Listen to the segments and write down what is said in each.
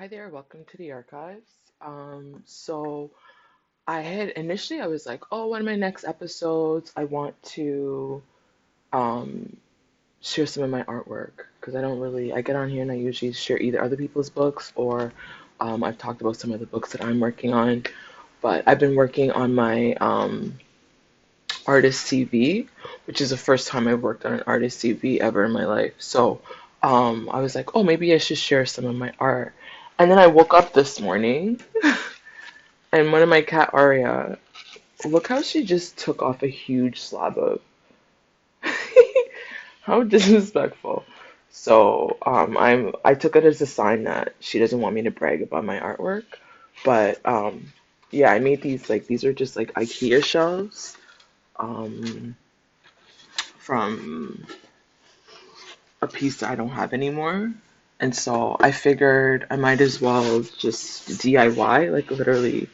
Hi there, welcome to the archives. So I was like, oh, one of my next episodes, I want to um share some of my artwork because I get on here and I usually share either other people's books or I've talked about some of the books that I'm working on. But I've been working on my artist CV, which is the first time I've worked on an artist CV ever in my life. So I was like, oh, maybe I should share some of my art. And then I woke up this morning and one of my cat Aria, look how she just took off a huge slab of how disrespectful. So I took it as a sign that she doesn't want me to brag about my artwork. But yeah, I made these are just like IKEA shelves um from a piece that I don't have anymore. And so I figured I might as well just DIY, like literally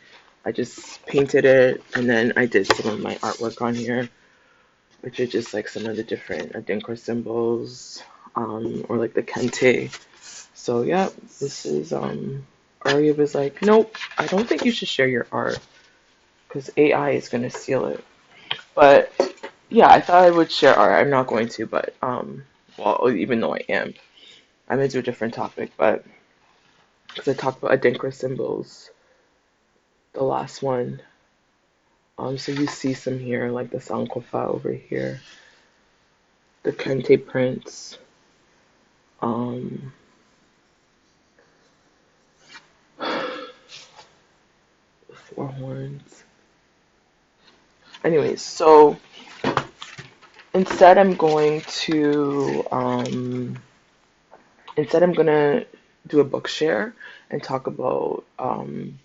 I just painted it and then I did some of my artwork on here, which are just like some of the different Adinkra symbols, or like the Kente. So yeah, this is Arya was like, nope, I don't think you should share your art because AI is gonna steal it. But yeah, I thought I would share art. I'm not going to, but well, even though I am, I'm gonna do a different topic. But because I talked about Adinkra symbols, the last one. So you see some here, like the Sankofa over here, the Kente prints. Um, Four horns. Anyways, so instead I'm going to instead I'm gonna do a book share and talk about I'm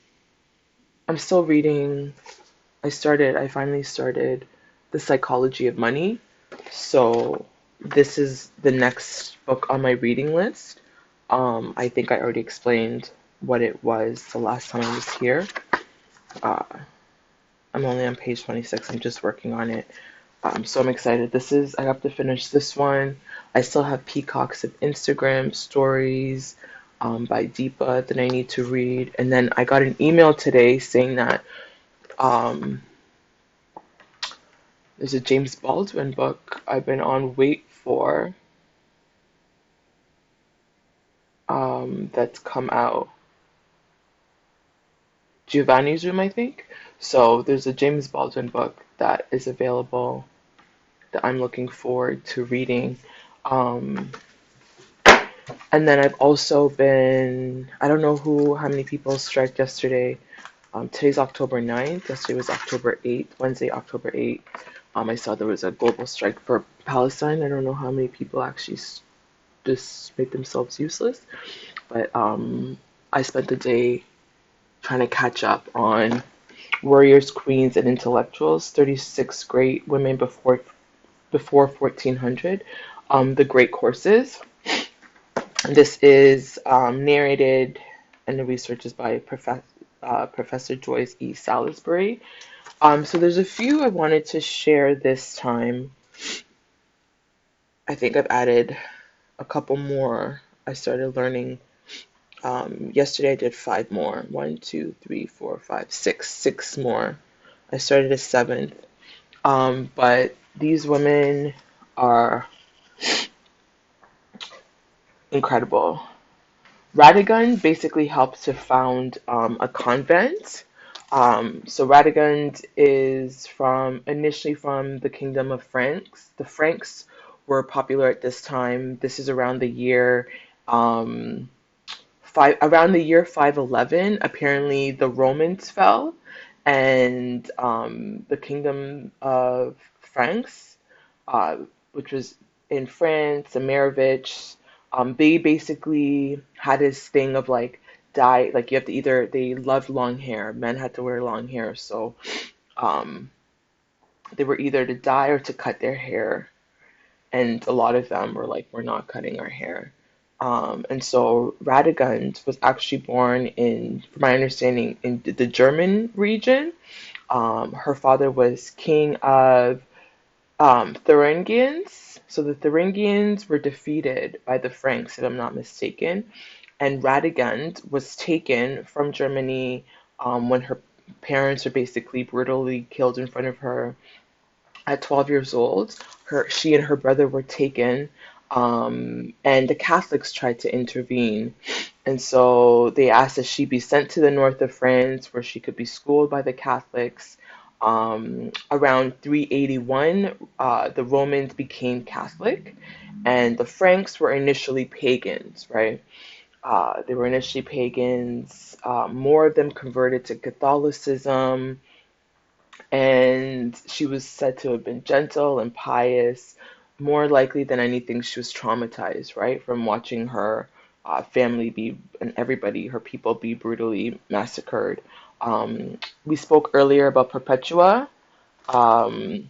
still reading I finally started The Psychology of Money. So this is the next book on my reading list. I think I already explained what it was the last time I was here. Uh, I'm only on page 26. I'm just working on it. So I'm excited. I have to finish this one. I still have Peacocks of Instagram stories by Deepa that I need to read. And then I got an email today saying that um, there's a James Baldwin book I've been on wait for that's come out. Giovanni's Room, I think. So there's a James Baldwin book that is available that I'm looking forward to reading. Um, And then I've also been, I don't know how many people striked yesterday. Today's October 9th. Yesterday was October 8th, Wednesday, October 8th. I saw there was a global strike for Palestine. I don't know how many people actually just made themselves useless. But I spent the day trying to catch up on warriors, queens, and intellectuals, 36 great women before 1400, the great courses. This is narrated, and the research is by Professor Joyce E. Salisbury. So there's a few I wanted to share this time. I think I've added a couple more. I started learning yesterday. I did five more. One, two, three, four, five, six. Six more. I started a seventh. But these women are incredible. Radegund basically helped to found a convent. So Radegund is initially from the Kingdom of Franks. The Franks were popular at this time. This is around the year um, 511. Apparently, the Romans fell, and the Kingdom of Franks, uh, which was in France, the Merovich, they basically had this thing of like dye, like you have to either they loved long hair. Men had to wear long hair, so um, they were either to dye or to cut their hair, and a lot of them were like, we're not cutting our hair. And so Radegund was actually born in, from my understanding, in the German region. Her father was king of Thuringians. So the Thuringians were defeated by the Franks, if I'm not mistaken. and Radegund was taken from Germany when her parents were basically brutally killed in front of her at 12 years old. She and her brother were taken, and the Catholics tried to intervene. And so they asked that she be sent to the north of France where she could be schooled by the Catholics. Around 381, the Romans became Catholic, and the Franks were initially pagans, right? They were initially pagans. More of them converted to Catholicism, and she was said to have been gentle and pious. More likely than anything, she was traumatized, right, from watching her family be and everybody, her people, be brutally massacred. We spoke earlier about Perpetua. Um,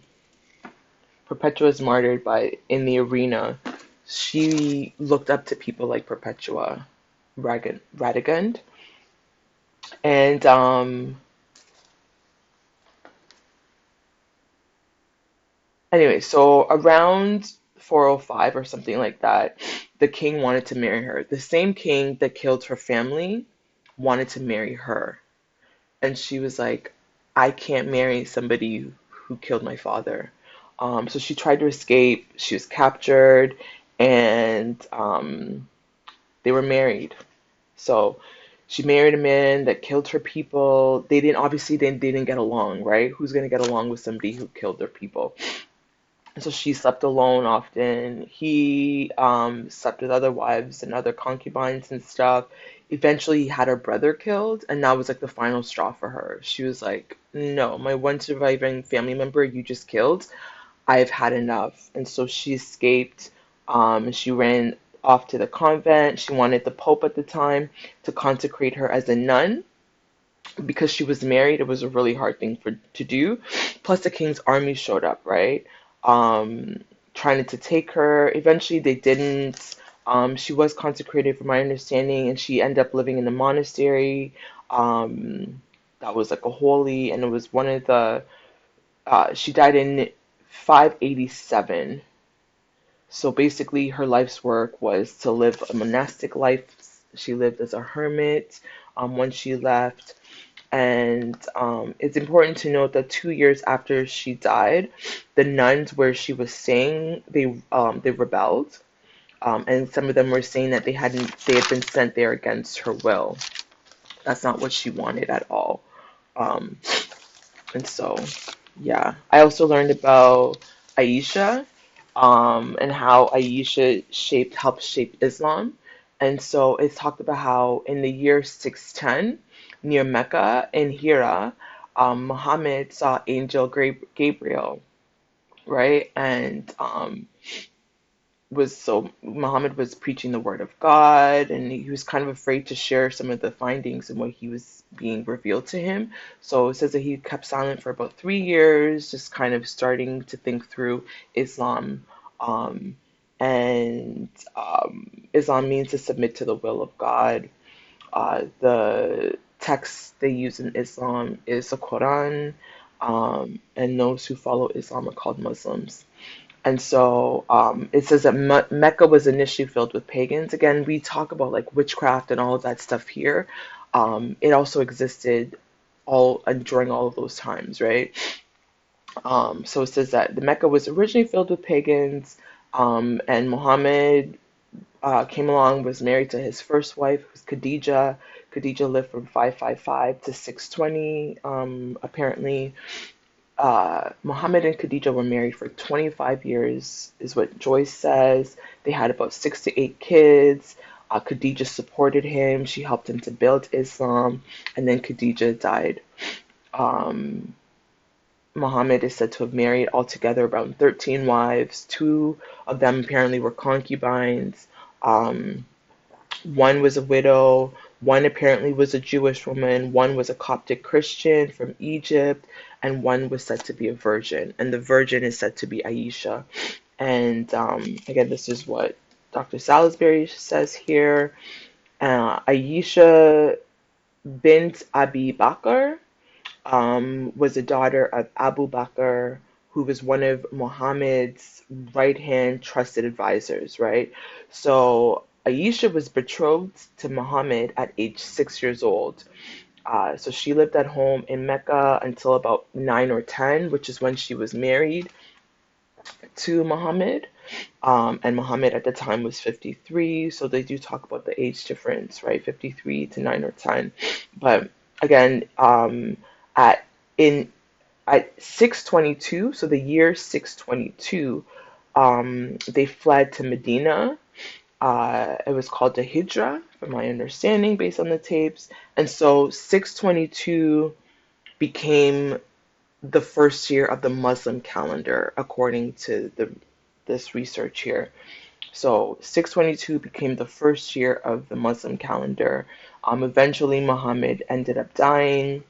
Perpetua is martyred by in the arena. She looked up to people like Perpetua, Radegund, and anyway, so around 405 or something like that, the king wanted to marry her. The same king that killed her family wanted to marry her. And she was like, I can't marry somebody who killed my father. So she tried to escape. She was captured, and they were married. So she married a man that killed her people. They didn't get along, right? Who's gonna get along with somebody who killed their people? So she slept alone often. He slept with other wives and other concubines and stuff. Eventually, he had her brother killed, and that was like the final straw for her. She was like, no, my one surviving family member you just killed, I've had enough. And so she escaped. She ran off to the convent. She wanted the Pope at the time to consecrate her as a nun because she was married. It was a really hard thing to do. Plus, the king's army showed up, right? Um, Trying to take her. Eventually, they didn't. She was consecrated, from my understanding, and she ended up living in a monastery. Um, that was like a holy, and it was one of the. She died in 587. So basically, her life's work was to live a monastic life. She lived as a hermit when she left. And it's important to note that 2 years after she died, the nuns where she was staying, they rebelled, and some of them were saying that they had been sent there against her will. That's not what she wanted at all. Um, and so, yeah, I also learned about Aisha, and how Aisha helped shape Islam. And so it's talked about how in the year 610, near Mecca in Hira, Muhammad saw Angel Gabriel, right? And Muhammad was preaching the word of God, and he was kind of afraid to share some of the findings and what he was being revealed to him. So it says that he kept silent for about 3 years, just kind of starting to think through Islam. Um, and Islam means to submit to the will of God. The text they use in Islam is the Quran, and those who follow Islam are called Muslims. And so it says that Mecca was initially filled with pagans. Again, we talk about like witchcraft and all of that stuff here. It also existed during all of those times, right? So it says that the Mecca was originally filled with pagans, and Muhammad came along, was married to his first wife, who was Khadija. Khadija lived from 555 to 620, apparently. Muhammad and Khadija were married for 25 years, is what Joyce says. They had about 6 to 8 kids. Khadija supported him. She helped him to build Islam, and then Khadija died. Um, Muhammad is said to have married altogether around 13 wives. Two of them apparently were concubines. Um, One was a widow. One apparently was a Jewish woman. One was a Coptic Christian from Egypt. And one was said to be a virgin. And the virgin is said to be Aisha. And again, this is what Dr. Salisbury says here. Aisha bint Abi Bakr was the daughter of Abu Bakr, who was one of Muhammad's right hand trusted advisors, right? So Aisha was betrothed to Muhammad at age 6 years old. So she lived at home in Mecca until about 9 or 10, which is when she was married to Muhammad. And Muhammad at the time was 53, so they do talk about the age difference, right? 53 to 9 or 10. But again, at in at 622, so the year 622, they fled to Medina. It was called the Hijra, from my understanding, based on the tapes. And so 622 became the first year of the Muslim calendar, according to this research here. So 622 became the first year of the Muslim calendar. Eventually, Muhammad ended up dying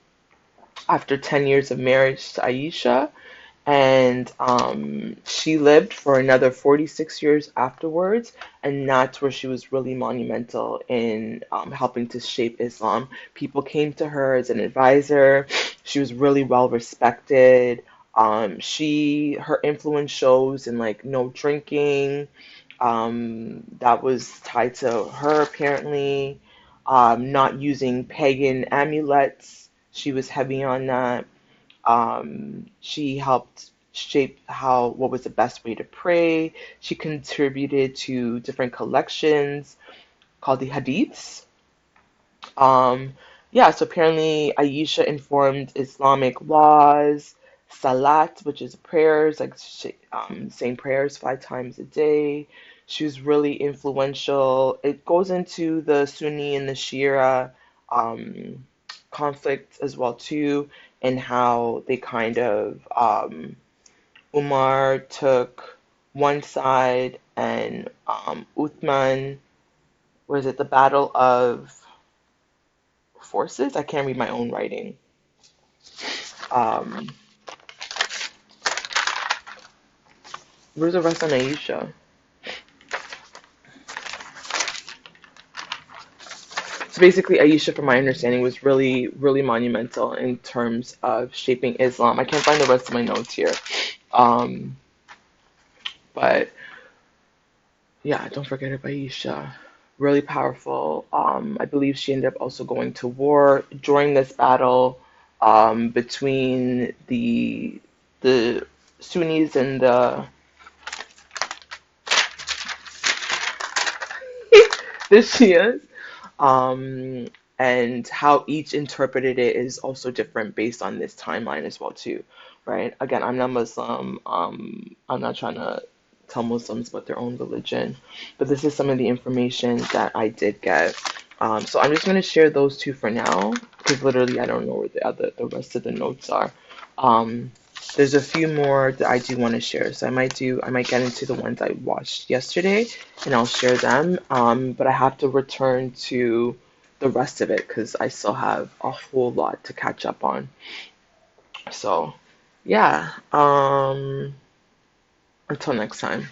after 10 years of marriage to Aisha, and she lived for another 46 years afterwards, and that's where she was really monumental in helping to shape Islam. People came to her as an advisor. She was really well respected. Her influence shows in like no drinking. That was tied to her apparently. Not using pagan amulets. She was heavy on that. She helped shape what was the best way to pray. She contributed to different collections called the Hadiths. Um, yeah, so apparently Aisha informed Islamic laws, Salat, which is prayers, like saying prayers 5 times a day. She was really influential. It goes into the Sunni and the Shia um, conflict as well too, and how they kind of Umar took one side and Uthman, was it the Battle of Forces? I can't read my own writing. Um, where's the rest on Aisha? So basically, Aisha, from my understanding, was really, really monumental in terms of shaping Islam. I can't find the rest of my notes here. Um, but yeah, don't forget about Aisha. Really powerful. I believe she ended up also going to war during this battle between the Sunnis and the Shias. Um, and how each interpreted it is also different based on this timeline as well too, right? Again, I'm not Muslim. I'm not trying to tell Muslims about their own religion, but this is some of the information that I did get. So I'm just going to share those two for now because literally I don't know where the rest of the notes are. Um, there's a few more that I do want to share, so I might get into the ones I watched yesterday, and I'll share them. But I have to return to the rest of it because I still have a whole lot to catch up on. So, yeah. Until next time.